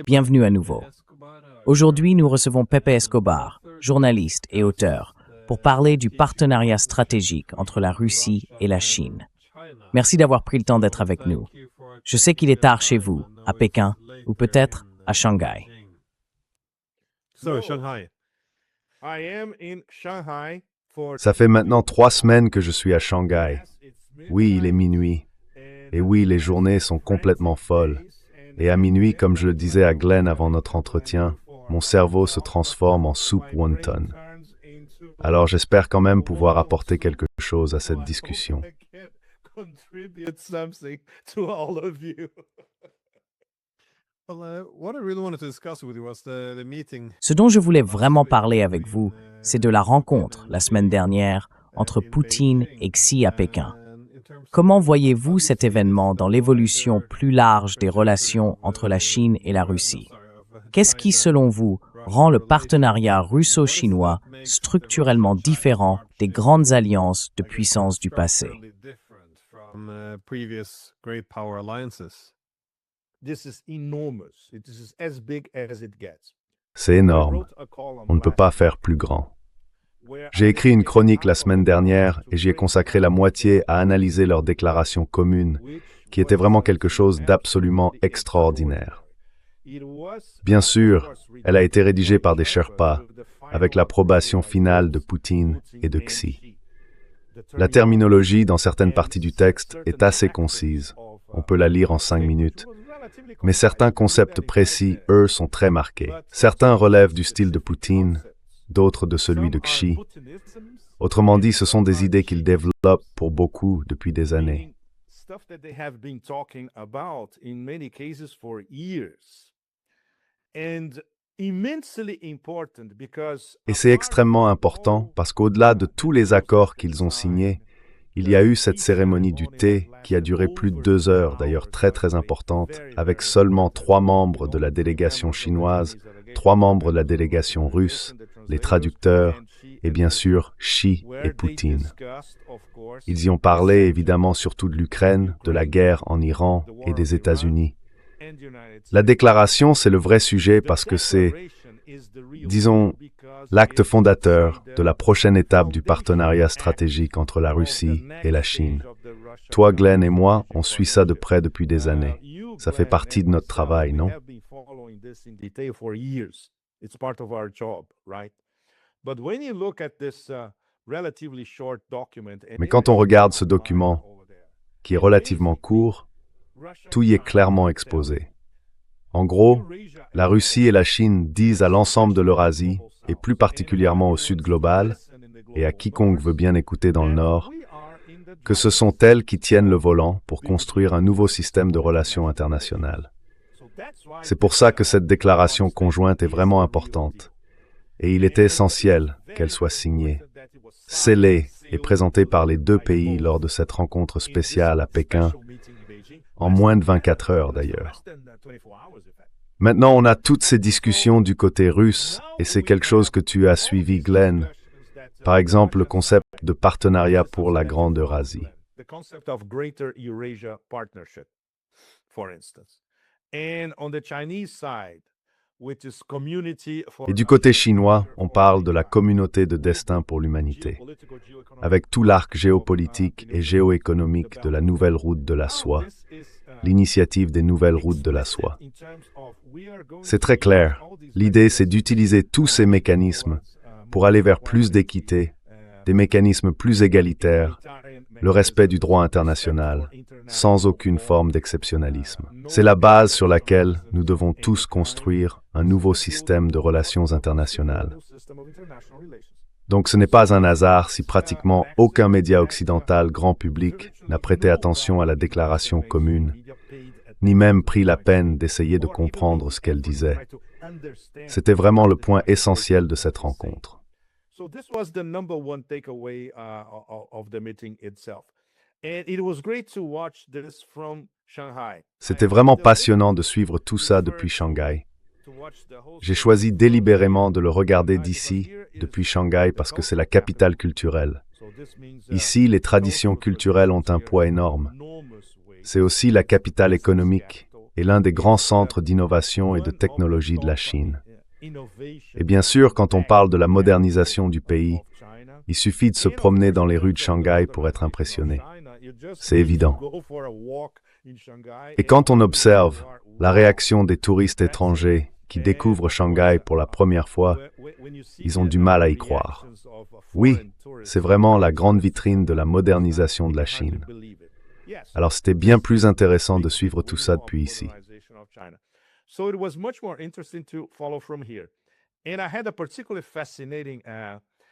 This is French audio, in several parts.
Bienvenue à nouveau. Aujourd'hui, nous recevons Pepe Escobar, journaliste et auteur, pour parler du partenariat stratégique entre la Russie et la Chine. Merci d'avoir pris le temps d'être avec nous. Je sais qu'il est tard chez vous, à Pékin, ou peut-être à Shanghai. Ça fait maintenant 3 semaines que je suis à Shanghai. Oui, il est minuit. Et oui, les journées sont complètement folles. Et à minuit, comme je le disais à Glenn avant notre entretien, mon cerveau se transforme en soupe wonton. Alors j'espère quand même pouvoir apporter quelque chose à cette discussion. Ce dont je voulais vraiment parler avec vous, c'est de la rencontre, la semaine dernière, entre Poutine et Xi à Pékin. Comment voyez-vous cet événement dans l'évolution plus large des relations entre la Chine et la Russie? Qu'est-ce qui, selon vous, rend le partenariat russo-chinois structurellement différent des grandes alliances de puissances du passé? C'est énorme. On ne peut pas faire plus grand. J'ai écrit une chronique la semaine dernière et j'y ai consacré la moitié à analyser leurs déclarations communes, qui étaient vraiment quelque chose d'absolument extraordinaire. Bien sûr, elle a été rédigée par des Sherpas, avec l'approbation finale de Poutine et de Xi. La terminologie dans certaines parties du texte est assez concise. On peut la lire en 5 minutes. Mais certains concepts précis, eux, sont très marqués. Certains relèvent du style de Poutine, d'autres de celui de Xi. Autrement dit, ce sont des idées qu'ils développent pour beaucoup depuis des années. Et c'est extrêmement important parce qu'au-delà de tous les accords qu'ils ont signés, il y a eu cette cérémonie du thé qui a duré plus de 2 heures, d'ailleurs très importante, avec seulement 3 membres de la délégation chinoise, 3 membres de la délégation russe, les traducteurs, et bien sûr Xi et Poutine. Ils y ont parlé évidemment surtout de l'Ukraine, de la guerre en Iran et des États-Unis. La déclaration, c'est le vrai sujet parce que c'est, disons, l'acte fondateur de la prochaine étape du partenariat stratégique entre la Russie et la Chine. Toi, Glenn et moi, on suit ça de près depuis des années. Ça fait partie de notre travail, non? Mais quand on regarde ce document, qui est relativement court, tout y est clairement exposé. En gros, la Russie et la Chine disent à l'ensemble de l'Eurasie, et plus particulièrement au Sud global, et à quiconque veut bien écouter dans le Nord, que ce sont elles qui tiennent le volant pour construire un nouveau système de relations internationales. C'est pour ça que cette déclaration conjointe est vraiment importante, et il était essentiel qu'elle soit signée, scellée et présentée par les 2 pays lors de cette rencontre spéciale à Pékin, en moins de 24 heures d'ailleurs. Maintenant, on a toutes ces discussions du côté russe, et c'est quelque chose que tu as suivi, Glenn. Par exemple, le concept de partenariat pour la Grande Eurasie. Et du côté chinois, on parle de la communauté de destin pour l'humanité, avec tout l'arc géopolitique et géoéconomique de la nouvelle route de la soie, l'initiative des nouvelles routes de la soie. C'est très clair. L'idée, c'est d'utiliser tous ces mécanismes pour aller vers plus d'équité, des mécanismes plus égalitaires, le respect du droit international, sans aucune forme d'exceptionnalisme. C'est la base sur laquelle nous devons tous construire un nouveau système de relations internationales. Donc ce n'est pas un hasard si pratiquement aucun média occidental grand public n'a prêté attention à la déclaration commune, ni même pris la peine d'essayer de comprendre ce qu'elle disait. C'était vraiment le point essentiel de cette rencontre. C'était vraiment passionnant de suivre tout ça depuis Shanghai. J'ai choisi délibérément de le regarder d'ici, depuis Shanghai, parce que c'est la capitale culturelle. Ici, les traditions culturelles ont un poids énorme. C'est aussi la capitale économique, est l'un des grands centres d'innovation et de technologie de la Chine. Et bien sûr, quand on parle de la modernisation du pays, il suffit de se promener dans les rues de Shanghai pour être impressionné. C'est évident. Et quand on observe la réaction des touristes étrangers qui découvrent Shanghai pour la première fois, ils ont du mal à y croire. Oui, c'est vraiment la grande vitrine de la modernisation de la Chine. Alors c'était bien plus intéressant de suivre tout ça depuis ici.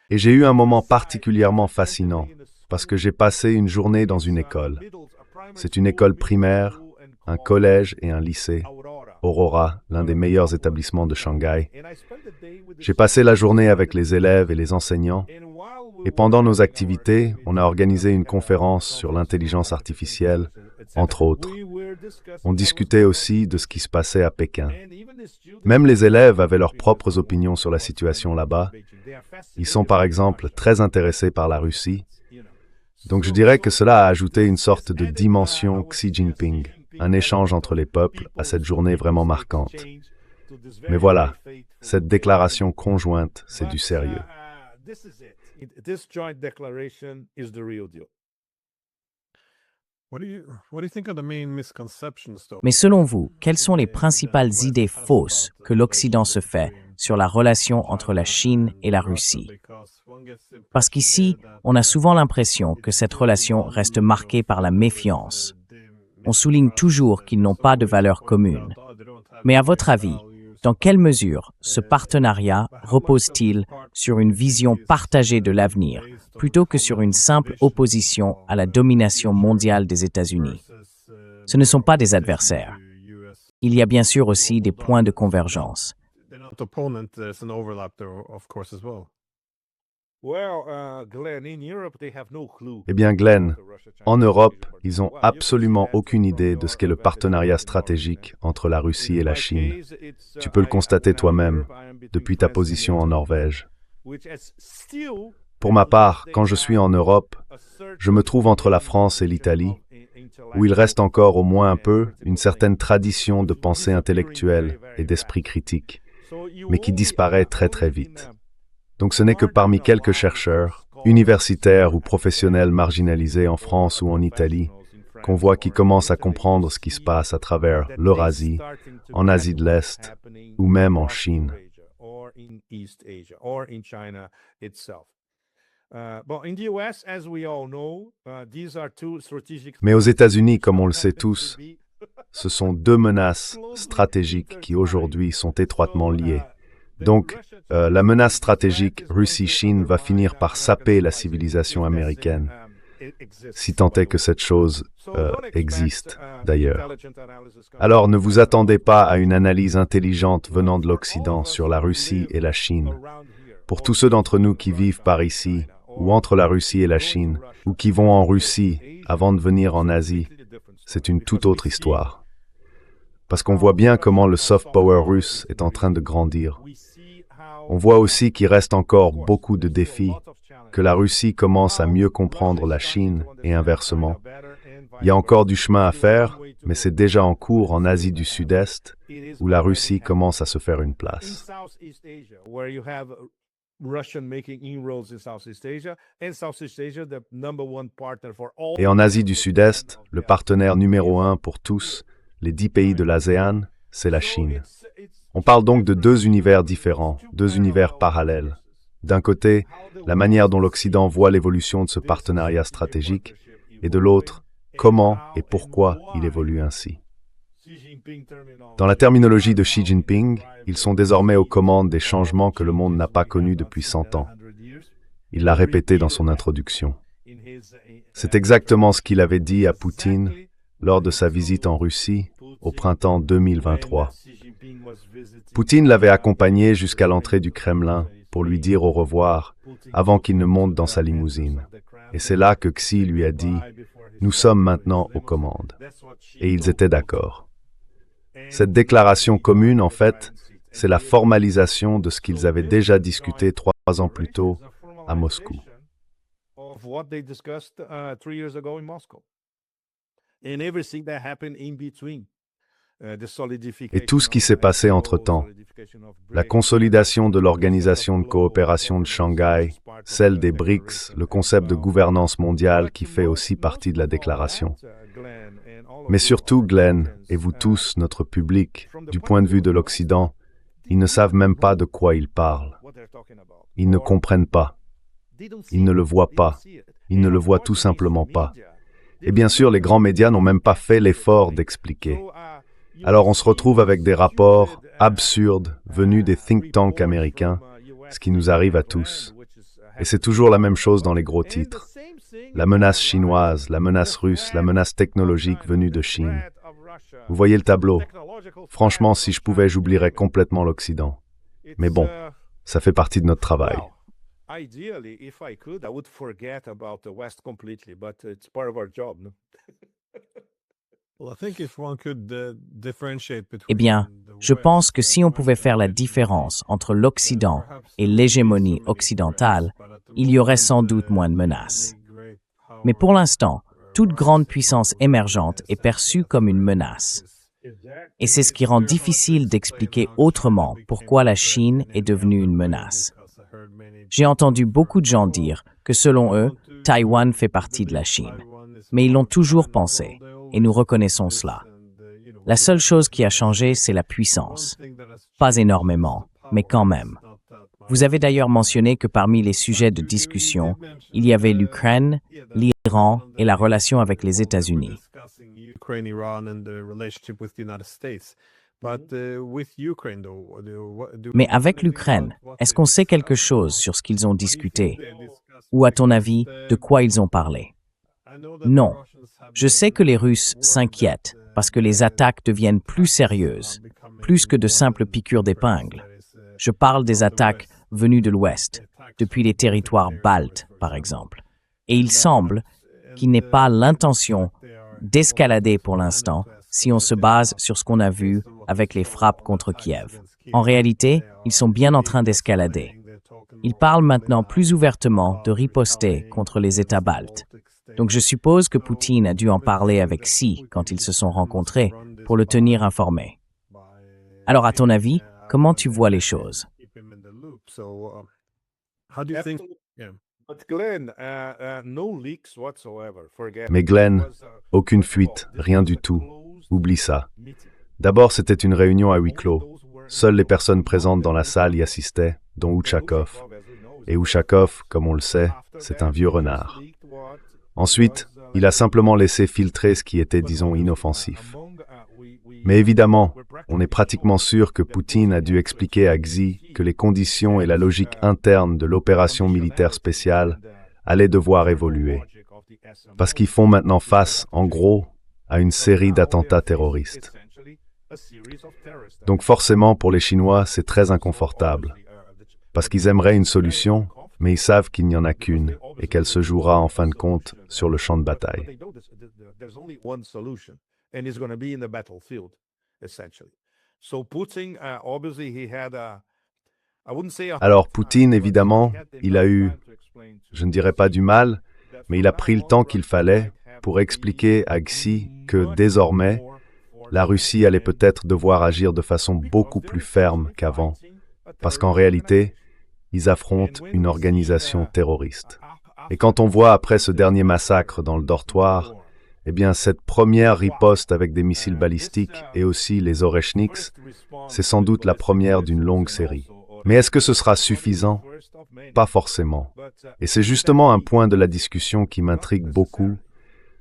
Et j'ai eu un moment particulièrement fascinant parce que j'ai passé une journée dans une école. C'est une école primaire, un collège et un lycée. Aurora, l'un des meilleurs établissements de Shanghai. J'ai passé la journée avec les élèves et les enseignants. Et pendant nos activités, on a organisé une conférence sur l'intelligence artificielle, entre autres. On discutait aussi de ce qui se passait à Pékin. Même les élèves avaient leurs propres opinions sur la situation là-bas. Ils sont par exemple très intéressés par la Russie. Donc je dirais que cela a ajouté une sorte de dimension Xi Jinping, un échange entre les peuples à cette journée vraiment marquante. Mais voilà, cette déclaration conjointe, c'est du sérieux. Mais selon vous, quelles sont les principales idées fausses que l'Occident se fait sur la relation entre la Chine et la Russie? Parce qu'ici, on a souvent l'impression que cette relation reste marquée par la méfiance. On souligne toujours qu'ils n'ont pas de valeurs communes. Mais à votre avis, dans quelle mesure ce partenariat repose-t-il sur une vision partagée de l'avenir, plutôt que sur une simple opposition à la domination mondiale des États-Unis? Ce ne sont pas des adversaires. Il y a bien sûr aussi des points de convergence. Eh bien, Glenn, en Europe, ils n'ont absolument aucune idée de ce qu'est le partenariat stratégique entre la Russie et la Chine. Tu peux le constater toi-même, depuis ta position en Norvège. Pour ma part, quand je suis en Europe, je me trouve entre la France et l'Italie, où il reste encore au moins un peu une certaine tradition de pensée intellectuelle et d'esprit critique, mais qui disparaît très très vite. Donc ce n'est que parmi quelques chercheurs, universitaires ou professionnels marginalisés en France ou en Italie, qu'on voit qui commencent à comprendre ce qui se passe à travers l'Eurasie, en Asie de l'Est ou même en Chine. Mais aux États-Unis, comme on le sait tous, ce sont deux menaces stratégiques qui aujourd'hui sont étroitement liées. Donc, la menace stratégique Russie-Chine va finir par saper la civilisation américaine, si tant est que cette chose existe, d'ailleurs. Alors, ne vous attendez pas à une analyse intelligente venant de l'Occident sur la Russie et la Chine. Pour tous ceux d'entre nous qui vivent par ici, ou entre la Russie et la Chine, ou qui vont en Russie avant de venir en Asie, c'est une toute autre histoire. Parce qu'on voit bien comment le soft power russe est en train de grandir. On voit aussi qu'il reste encore beaucoup de défis, que la Russie commence à mieux comprendre la Chine et inversement. Il y a encore du chemin à faire, mais c'est déjà en cours en Asie du Sud-Est, où la Russie commence à se faire une place. Et en Asie du Sud-Est, le partenaire numéro 1 pour tous, les 10 pays de l'ASEAN, c'est la Chine. On parle donc de deux univers différents, deux univers parallèles. D'un côté, la manière dont l'Occident voit l'évolution de ce partenariat stratégique, et de l'autre, comment et pourquoi il évolue ainsi. Dans la terminologie de Xi Jinping, ils sont désormais aux commandes des changements que le monde n'a pas connus depuis 100 ans. Il l'a répété dans son introduction. C'est exactement ce qu'il avait dit à Poutine lors de sa visite en Russie au printemps 2023. Poutine l'avait accompagné jusqu'à l'entrée du Kremlin pour lui dire au revoir avant qu'il ne monte dans sa limousine. Et c'est là que Xi lui a dit « Nous sommes maintenant aux commandes ». Et ils étaient d'accord. Cette déclaration commune, en fait, c'est la formalisation de ce qu'ils avaient déjà discuté 3 ans plus tôt à Moscou. Et tout ce qui s'est passé entre-temps, la consolidation de l'Organisation de coopération de Shanghai, celle des BRICS, le concept de gouvernance mondiale qui fait aussi partie de la déclaration. Mais surtout, Glenn, et vous tous, notre public, du point de vue de l'Occident, ils ne savent même pas de quoi ils parlent. Ils ne comprennent pas. Ils ne le voient pas. Ils ne le voient tout simplement pas. Et bien sûr, les grands médias n'ont même pas fait l'effort d'expliquer. Alors on se retrouve avec des rapports absurdes venus des think tanks américains, ce qui nous arrive à tous. Et c'est toujours la même chose dans les gros titres. La menace chinoise, la menace russe, la menace technologique venue de Chine. Vous voyez le tableau. Franchement, si je pouvais, j'oublierais complètement l'Occident. Mais bon, ça fait partie de notre travail. Ideally, if I could, I would forget about the West completely, but it's part of our job. No? Eh bien, je pense que si on pouvait faire la différence entre l'Occident et l'hégémonie occidentale, il y aurait sans doute moins de menaces. Mais pour l'instant, toute grande puissance émergente est perçue comme une menace. Et c'est ce qui rend difficile d'expliquer autrement pourquoi la Chine est devenue une menace. J'ai entendu beaucoup de gens dire que selon eux, Taïwan fait partie de la Chine. Mais ils l'ont toujours pensé, et nous reconnaissons cela. La seule chose qui a changé, c'est la puissance. Pas énormément, mais quand même. Vous avez d'ailleurs mentionné que parmi les sujets de discussion, il y avait l'Ukraine, l'Iran et la relation avec les États-Unis. Mais avec l'Ukraine, est-ce qu'on sait quelque chose sur ce qu'ils ont discuté? Ou à ton avis, de quoi ils ont parlé? Non. Je sais que les Russes s'inquiètent parce que les attaques deviennent plus sérieuses, plus que de simples piqûres d'épingle. Je parle des attaques venues de l'Ouest, depuis les territoires baltes, par exemple. Et il semble qu'il n'ait pas l'intention d'escalader pour l'instant si on se base sur ce qu'on a vu avec les frappes contre Kiev. En réalité, ils sont bien en train d'escalader. Ils parlent maintenant plus ouvertement de riposter contre les États baltes. Donc je suppose que Poutine a dû en parler avec Xi quand ils se sont rencontrés pour le tenir informé. Alors à ton avis, comment tu vois les choses? Mais Glenn, aucune fuite, rien du tout. Oublie ça. D'abord, c'était une réunion à huis clos. Seules les personnes présentes dans la salle y assistaient, dont Ushakov. Et Ushakov, comme on le sait, c'est un vieux renard. Ensuite, il a simplement laissé filtrer ce qui était, disons, inoffensif. Mais évidemment, on est pratiquement sûr que Poutine a dû expliquer à Xi que les conditions et la logique interne de l'opération militaire spéciale allaient devoir évoluer. Parce qu'ils font maintenant face, en gros, à une série d'attentats terroristes. Donc forcément, pour les Chinois, c'est très inconfortable. Parce qu'ils aimeraient une solution, mais ils savent qu'il n'y en a qu'une et qu'elle se jouera en fin de compte sur le champ de bataille. Alors Poutine, évidemment, il a eu, je ne dirais pas du mal, mais il a pris le temps qu'il fallait pour expliquer à Xi que désormais, la Russie allait peut-être devoir agir de façon beaucoup plus ferme qu'avant, parce qu'en réalité, ils affrontent une organisation terroriste. Et quand on voit après ce dernier massacre dans le dortoir, eh bien cette première riposte avec des missiles balistiques et aussi les Oreshniks, c'est sans doute la première d'une longue série. Mais est-ce que ce sera suffisant? Pas forcément. Et c'est justement un point de la discussion qui m'intrigue beaucoup.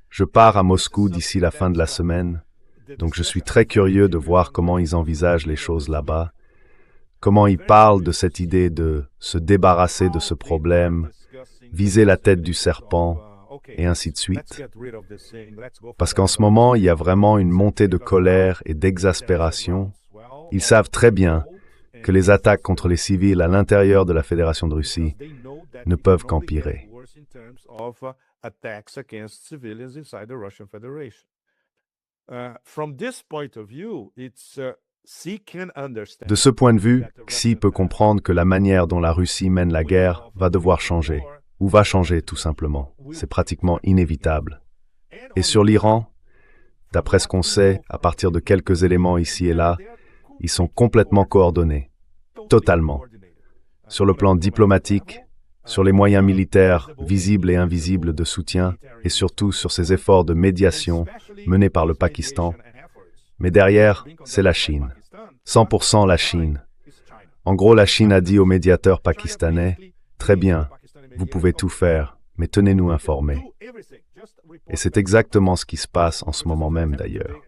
Je pars à Moscou d'ici la fin de la semaine, donc je suis très curieux de voir comment ils envisagent les choses là-bas, comment ils parlent de cette idée de se débarrasser de ce problème, viser la tête du serpent, et ainsi de suite. Parce qu'en ce moment, il y a vraiment une montée de colère et d'exaspération. Ils savent très bien que les attaques contre les civils à l'intérieur de la Fédération de Russie ne peuvent qu'empirer. De ce point de vue, Xi peut comprendre que la manière dont la Russie mène la guerre va devoir changer, ou va changer tout simplement. C'est pratiquement inévitable. Et sur l'Iran, D'après ce qu'on sait, à partir de quelques éléments ici et là, ils sont complètement coordonnés, totalement. Sur le plan diplomatique, sur les moyens militaires visibles et invisibles de soutien, et surtout sur ces efforts de médiation menés par le Pakistan. Mais derrière, c'est la Chine. 100% la Chine. En gros, la Chine a dit aux médiateurs pakistanais, « Très bien, vous pouvez tout faire, mais tenez-nous informés. » Et c'est exactement ce qui se passe en ce moment même d'ailleurs.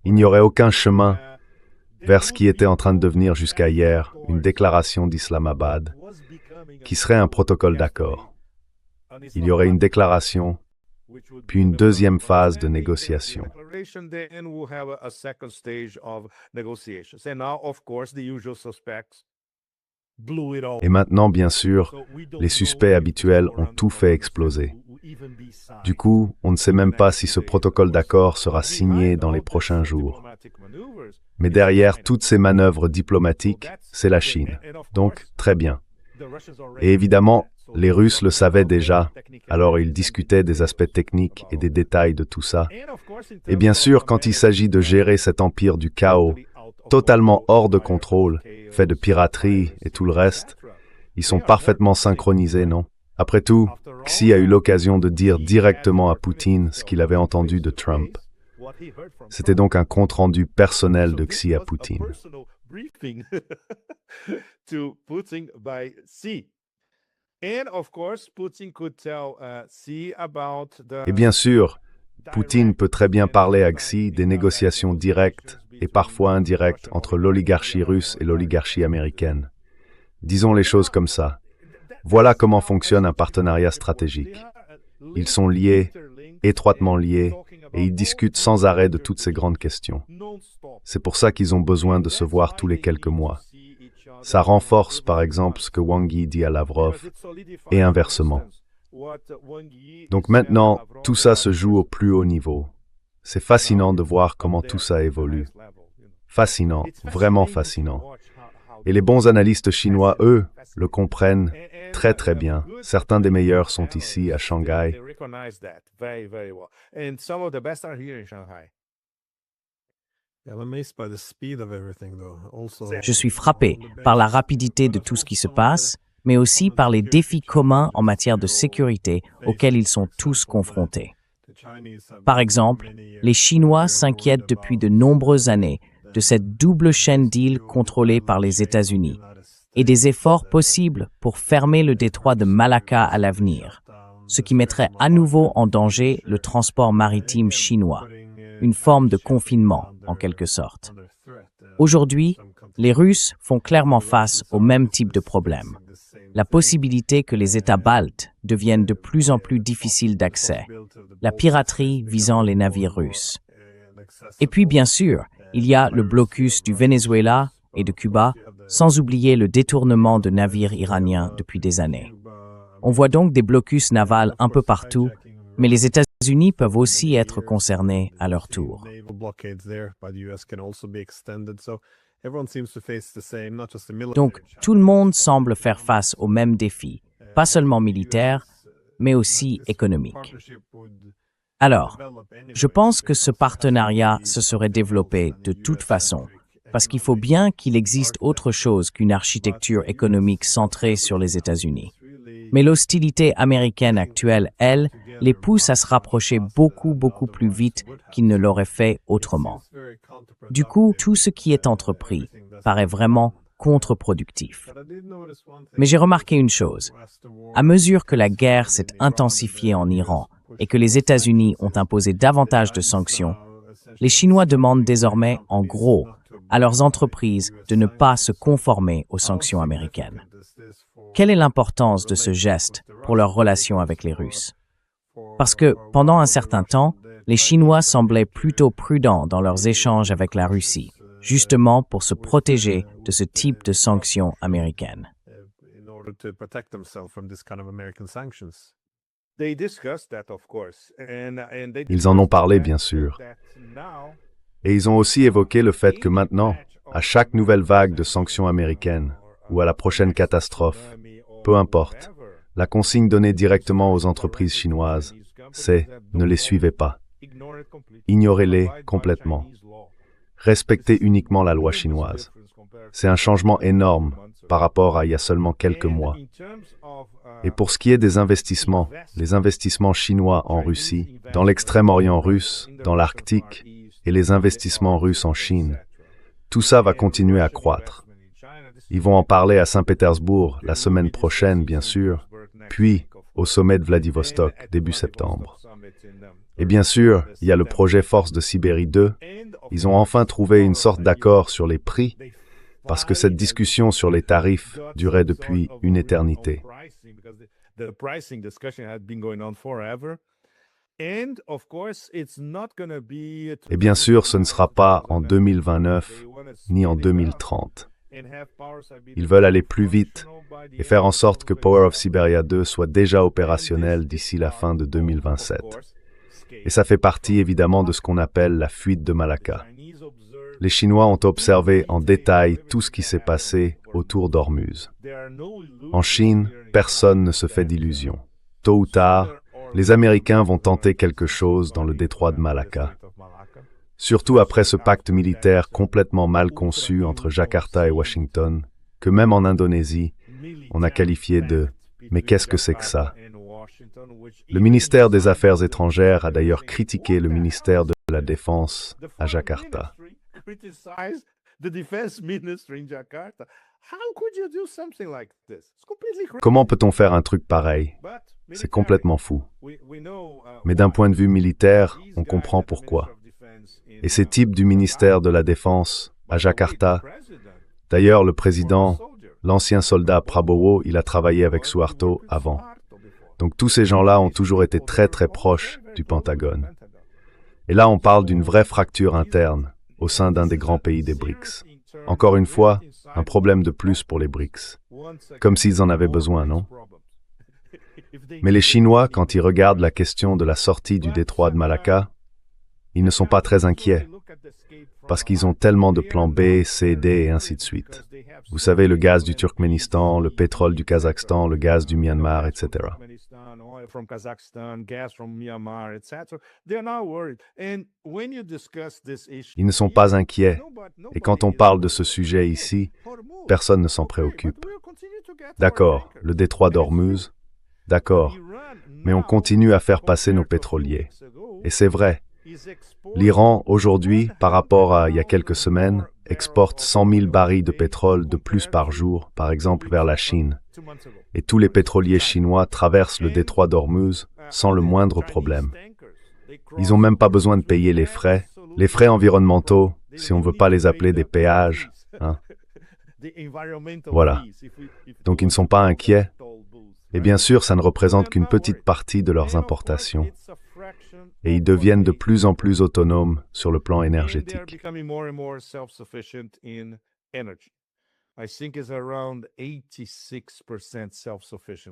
Il n'y aurait aucun chemin vers ce qui était en train de devenir jusqu'à hier une déclaration d'Islamabad, qui serait un protocole d'accord. Il y aurait une déclaration, puis une deuxième phase de négociation. Et maintenant, bien sûr, les suspects habituels ont tout fait exploser. Du coup, on ne sait même pas si ce protocole d'accord sera signé dans les prochains jours. Mais derrière toutes ces manœuvres diplomatiques, c'est la Chine. Donc, très bien. Et évidemment, les Russes le savaient déjà, alors ils discutaient des aspects techniques et des détails de tout ça. Et bien sûr, quand il s'agit de gérer cet empire du chaos, totalement hors de contrôle, fait de piraterie et tout le reste, ils sont parfaitement synchronisés, non? Après tout, Xi a eu l'occasion de dire directement à Poutine ce qu'il avait entendu de Trump. C'était donc un compte-rendu personnel de Xi à Poutine. Et bien sûr, Poutine peut très bien parler à Xi des négociations directes et parfois indirectes entre l'oligarchie russe et l'oligarchie américaine. Disons les choses comme ça. Voilà comment fonctionne un partenariat stratégique. Ils sont liés, étroitement liés, et ils discutent sans arrêt de toutes ces grandes questions. C'est pour ça qu'ils ont besoin de se voir tous les quelques mois. Ça renforce, par exemple, ce que Wang Yi dit à Lavrov, et inversement. Donc maintenant, tout ça se joue au plus haut niveau. C'est fascinant de voir comment tout ça évolue. Fascinant, vraiment fascinant. Et les bons analystes chinois, eux, le comprennent très très bien. Certains des meilleurs sont ici, à Shanghai. Je suis frappé par la rapidité de tout ce qui se passe, mais aussi par les défis communs en matière de sécurité auxquels ils sont tous confrontés. Par exemple, les Chinois s'inquiètent depuis de nombreuses années de cette double chaîne d'îles contrôlée par les États-Unis et des efforts possibles pour fermer le détroit de Malacca à l'avenir, ce qui mettrait à nouveau en danger le transport maritime chinois, une forme de confinement en quelque sorte. Aujourd'hui, les Russes font clairement face au même type de problème, la possibilité que les États baltes deviennent de plus en plus difficiles d'accès, la piraterie visant les navires russes. Et puis bien sûr, il y a le blocus du Venezuela et de Cuba, sans oublier le détournement de navires iraniens depuis des années. On voit donc des blocus navals un peu partout, mais les États-Unis peuvent aussi être concernés à leur tour. Donc, tout le monde semble faire face aux mêmes défis, pas seulement militaires, mais aussi économiques. Alors, je pense que ce partenariat se serait développé de toute façon, parce qu'il faut bien qu'il existe autre chose qu'une architecture économique centrée sur les États-Unis. Mais l'hostilité américaine actuelle, elle, les pousse à se rapprocher beaucoup plus vite qu'ils ne l'auraient fait autrement. Du coup, tout ce qui est entrepris paraît vraiment contre-productif. Mais j'ai remarqué une chose. À mesure que la guerre s'est intensifiée en Iran et que les États-Unis ont imposé davantage de sanctions, les Chinois demandent désormais, en gros, à leurs entreprises de ne pas se conformer aux sanctions américaines. Quelle est l'importance de ce geste pour leurs relations avec les Russes? Parce que, pendant un certain temps, les Chinois semblaient plutôt prudents dans leurs échanges avec la Russie, justement pour se protéger de ce type de sanctions américaines. Ils en ont parlé, bien sûr. Et ils ont aussi évoqué le fait que maintenant, à chaque nouvelle vague de sanctions américaines, ou à la prochaine catastrophe, peu importe, la consigne donnée directement aux entreprises chinoises, c'est « ne les suivez pas ». Ignorez-les complètement. Respectez uniquement la loi chinoise. C'est un changement énorme par rapport à il y a seulement quelques mois. Et pour ce qui est des investissements, les investissements chinois en Russie, dans l'extrême-orient russe, dans l'Arctique, et les investissements russes en Chine, tout ça va continuer à croître. Ils vont en parler à Saint-Pétersbourg la semaine prochaine, bien sûr, puis au sommet de Vladivostok, début septembre. Et bien sûr, il y a le projet Force de Sibérie 2. Ils ont enfin trouvé une sorte d'accord sur les prix, parce que cette discussion sur les tarifs durait depuis une éternité. Et bien sûr, ce ne sera pas en 2029 ni en 2030. Ils veulent aller plus vite et faire en sorte que Power of Siberia 2 soit déjà opérationnel d'ici la fin de 2027. Et ça fait partie évidemment de ce qu'on appelle la fuite de Malacca. Les Chinois ont observé en détail tout ce qui s'est passé autour d'Ormuz. En Chine, personne ne se fait d'illusions. Tôt ou tard, les Américains vont tenter quelque chose dans le détroit de Malacca. Surtout après ce pacte militaire complètement mal conçu entre Jakarta et Washington, que même en Indonésie, on a qualifié de « mais qu'est-ce que c'est que ça ?» Le ministère des Affaires étrangères a d'ailleurs critiqué le ministère de la Défense à Jakarta. Comment peut-on faire un truc pareil? C'est complètement fou. Mais d'un point de vue militaire, on comprend pourquoi. Et ces types du ministère de la Défense à Jakarta, d'ailleurs le président, l'ancien soldat Prabowo, il a travaillé avec Suharto avant. Donc tous ces gens-là ont toujours été très très proches du Pentagone. Et là on parle d'une vraie fracture interne au sein d'un des grands pays des BRICS. Encore une fois, un problème de plus pour les BRICS. Comme s'ils en avaient besoin, non? Mais les Chinois, quand ils regardent la question de la sortie du détroit de Malacca, ils ne sont pas très inquiets, parce qu'ils ont tellement de plans B, C, D et ainsi de suite. Vous savez, le gaz du Turkménistan, le pétrole du Kazakhstan, le gaz du Myanmar, etc. Ils ne sont pas inquiets, et quand on parle de ce sujet ici, personne ne s'en préoccupe. D'accord, le détroit d'Ormuz, d'accord, mais on continue à faire passer nos pétroliers. Et c'est vrai. L'Iran, aujourd'hui, par rapport à il y a quelques semaines, exporte 100 000 barils de pétrole de plus par jour, par exemple vers la Chine. Et tous les pétroliers chinois traversent le détroit d'Ormuz sans le moindre problème. Ils n'ont même pas besoin de payer les frais environnementaux, si on ne veut pas les appeler des péages. Hein. Voilà. Donc ils ne sont pas inquiets. Et bien sûr, ça ne représente qu'une petite partie de leurs importations. Et ils deviennent de plus en plus autonomes sur le plan énergétique.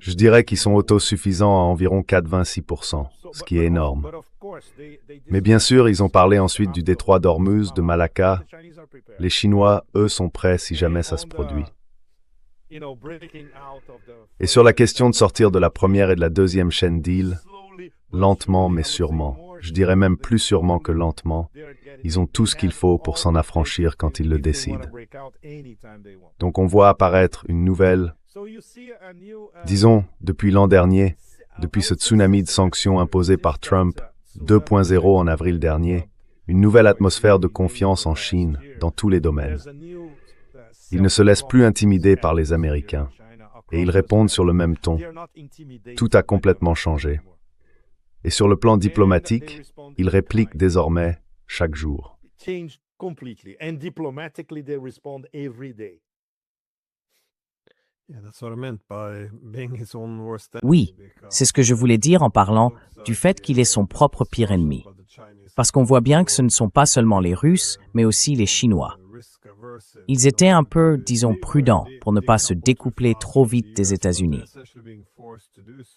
Je dirais qu'ils sont autosuffisants à environ 86%, ce qui est énorme. Mais bien sûr, ils ont parlé ensuite du détroit d'Ormuz, de Malacca. Les Chinois, eux, sont prêts si jamais ça se produit. Et sur la question de sortir de la première et de la deuxième chaîne d'îles, lentement mais sûrement, je dirais même plus sûrement que lentement, ils ont tout ce qu'il faut pour s'en affranchir quand ils le décident. Donc on voit apparaître une nouvelle, disons, depuis l'an dernier, depuis ce tsunami de sanctions imposé par Trump 2.0 en avril dernier, une nouvelle atmosphère de confiance en Chine dans tous les domaines. Ils ne se laissent plus intimider par les Américains et ils répondent sur le même ton. Tout a complètement changé. Et sur le plan diplomatique, ils répliquent désormais chaque jour. Oui, c'est ce que je voulais dire en parlant du fait qu'il est son propre pire ennemi. Parce qu'on voit bien que ce ne sont pas seulement les Russes, mais aussi les Chinois. Ils étaient un peu, disons, prudents pour ne pas se découpler trop vite des États-Unis.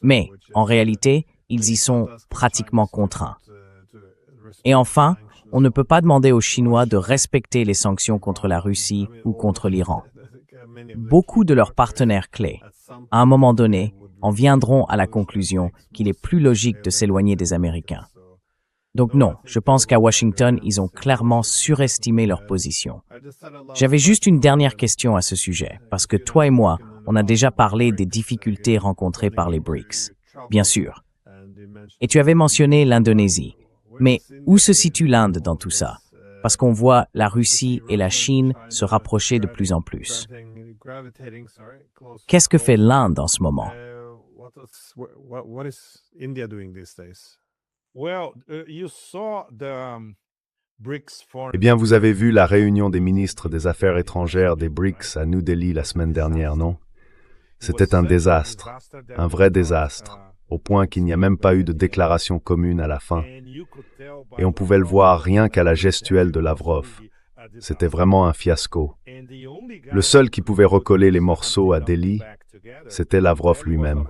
Mais, en réalité, ils y sont pratiquement contraints. Et enfin, on ne peut pas demander aux Chinois de respecter les sanctions contre la Russie ou contre l'Iran. Beaucoup de leurs partenaires clés, à un moment donné, en viendront à la conclusion qu'il est plus logique de s'éloigner des Américains. Donc non, je pense qu'à Washington, ils ont clairement surestimé leur position. J'avais juste une dernière question à ce sujet, parce que toi et moi, on a déjà parlé des difficultés rencontrées par les BRICS, bien sûr. Et tu avais mentionné l'Indonésie. Mais où se situe l'Inde dans tout ça? Parce qu'on voit la Russie et la Chine se rapprocher de plus en plus. Qu'est-ce que fait l'Inde en ce moment? What is India doing these days? Well, you saw the BRICS foreign. Eh bien, vous avez vu la réunion des ministres des Affaires étrangères des BRICS à New Delhi la semaine dernière, non? C'était un désastre, un vrai désastre, au point qu'il n'y a même pas eu de déclaration commune à la fin. Et on pouvait le voir rien qu'à la gestuelle de Lavrov. C'était vraiment un fiasco. Le seul qui pouvait recoller les morceaux à Delhi, c'était Lavrov lui-même.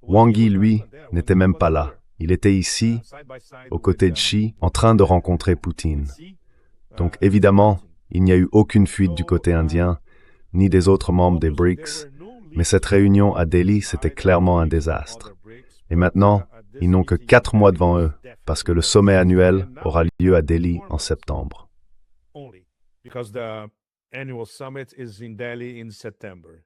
Wang Yi, lui, n'était même pas là. Il était ici, aux côtés de Xi, en train de rencontrer Poutine. Donc évidemment, il n'y a eu aucune fuite du côté indien, ni des autres membres des BRICS, mais cette réunion à Delhi, c'était clairement un désastre. Et maintenant, ils n'ont que 4 mois devant eux, parce que le sommet annuel aura lieu à Delhi en septembre. Because the annual summit is in Delhi in September.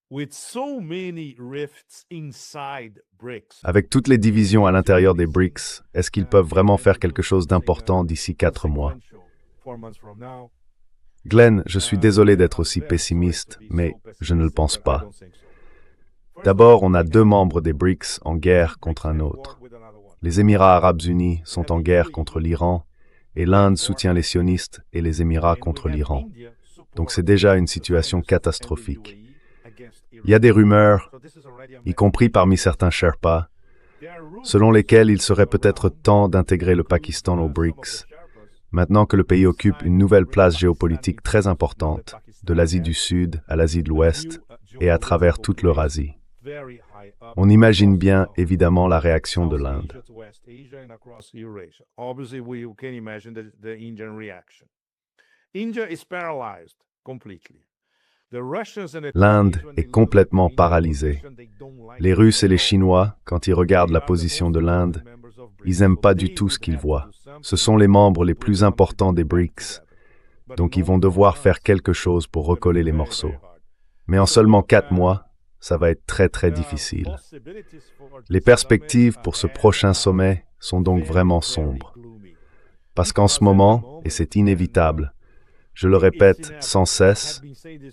With so many rifts inside BRICS. Avec toutes les divisions à l'intérieur des BRICS, est-ce qu'ils peuvent vraiment faire quelque chose d'important d'ici 4 mois? Glenn, je suis désolé d'être aussi pessimiste, mais je ne le pense pas. D'abord, on a 2 membres des BRICS en guerre contre un autre. Les Émirats arabes unis sont en guerre contre l'Iran, et l'Inde soutient les sionistes et les Émirats contre l'Iran. Donc c'est déjà une situation catastrophique. Il y a des rumeurs, y compris parmi certains Sherpas, selon lesquelles il serait peut-être temps d'intégrer le Pakistan aux BRICS, maintenant que le pays occupe une nouvelle place géopolitique très importante, de l'Asie du Sud à l'Asie de l'Ouest et à travers toute l'Eurasie. On imagine bien, évidemment, la réaction de l'Inde. L'Inde est complètement paralysée. Les Russes et les Chinois, quand ils regardent la position de l'Inde, ils n'aiment pas du tout ce qu'ils voient. Ce sont les membres les plus importants des BRICS, donc ils vont devoir faire quelque chose pour recoller les morceaux. Mais en seulement 4 mois, ça va être très très difficile. Les perspectives pour ce prochain sommet sont donc vraiment sombres. Parce qu'en ce moment, et c'est inévitable, je le répète sans cesse,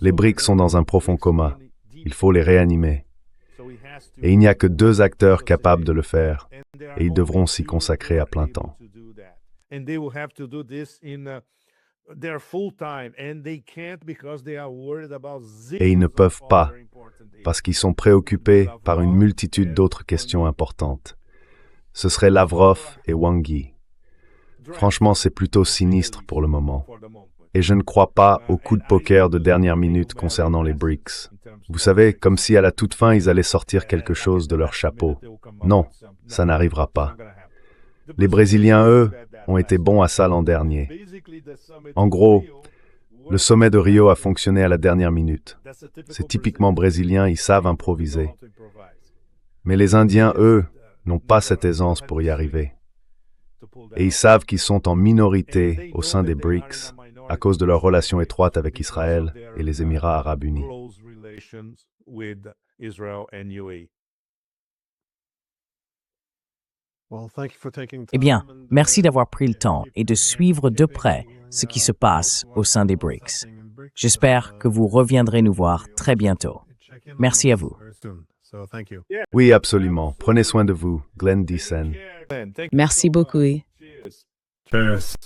les BRICS sont dans un profond coma. Il faut les réanimer. Et il n'y a que 2 acteurs capables de le faire, et ils devront s'y consacrer à plein temps. Et ils ne peuvent pas, parce qu'ils sont préoccupés par une multitude d'autres questions importantes. Ce serait Lavrov et Wang Yi. Franchement, c'est plutôt sinistre pour le moment. Et je ne crois pas au coup de poker de dernière minute concernant les BRICS. Vous savez, comme si à la toute fin, ils allaient sortir quelque chose de leur chapeau. Non, ça n'arrivera pas. Les Brésiliens, eux, ont été bons à ça l'an dernier. En gros, le sommet de Rio a fonctionné à la dernière minute. C'est typiquement brésilien, ils savent improviser. Mais les Indiens, eux, n'ont pas cette aisance pour y arriver. Et ils savent qu'ils sont en minorité au sein des BRICS à cause de leur relation étroite avec Israël et les Émirats arabes unis. Eh bien, merci d'avoir pris le temps et de suivre de près ce qui se passe au sein des BRICS. J'espère que vous reviendrez nous voir très bientôt. Merci à vous. Oui, absolument. Prenez soin de vous, Glenn Dyson. Merci beaucoup. Cheers.